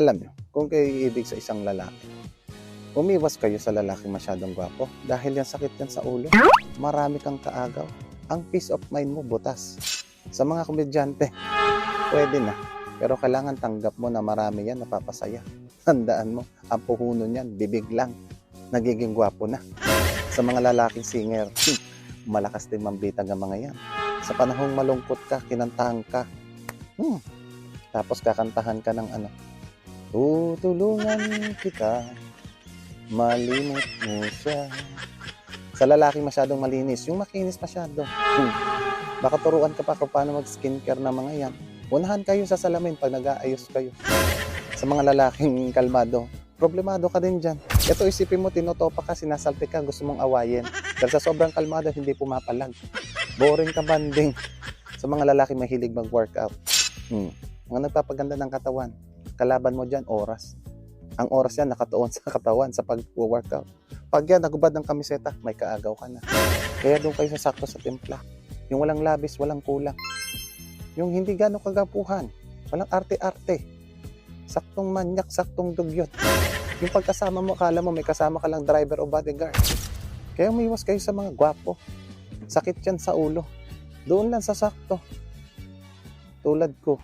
Alam nyo, kung kayo iibig sa isang lalaki, umiwas kayo sa lalaki masyadong gwapo dahil yan sakit yan sa ulo. Marami kang kaagaw. Ang peace of mind mo butas. Sa mga komedyante, pwede na. Pero kailangan tanggap mo na marami yan napapasaya. Tandaan mo, ang puhuno niyan, bibig lang. Nagiging gwapo na. Sa mga lalaking singer, malakas din mambitag ang mga yan. Sa panahong malungkot ka, kinantahan ka. Tapos kakantahan ka ng ano, tutulungan kita, malimot mo siya. Sa lalaki masyadong malinis, yung makinis masyado. Baka turuan ka pa kung paano mag-skincare na mga yan. Unahan kayo sa salamin pag nag-aayos kayo. Sa mga lalaking kalmado, problemado ka din dyan. Ito isipin mo, tinotopa ka, sinasalpi ka, gusto mong awayin. Pero sa sobrang kalmado, hindi pumapalag. Boring ka banding. Sa mga lalaki mahilig mag-workout. Mga nagpapaganda ng katawan. Kalaban mo dyan, oras. Ang oras yan nakatuon sa katawan sa pag-workout. Pag yan, nagubad ng kamiseta, may kaagaw ka na. Kaya doon kayo sasakto sa timpla. Yung walang labis, walang kulang. Yung hindi gano'ng kagapuhan. Walang arte-arte. Saktong manyak, saktong dugyot. Yung pagkasama mo, akala mo may kasama ka lang driver o bodyguard. Kaya umiwas kayo sa mga gwapo. Sakit yan sa ulo. Doon lang sa sakto. Tulad ko.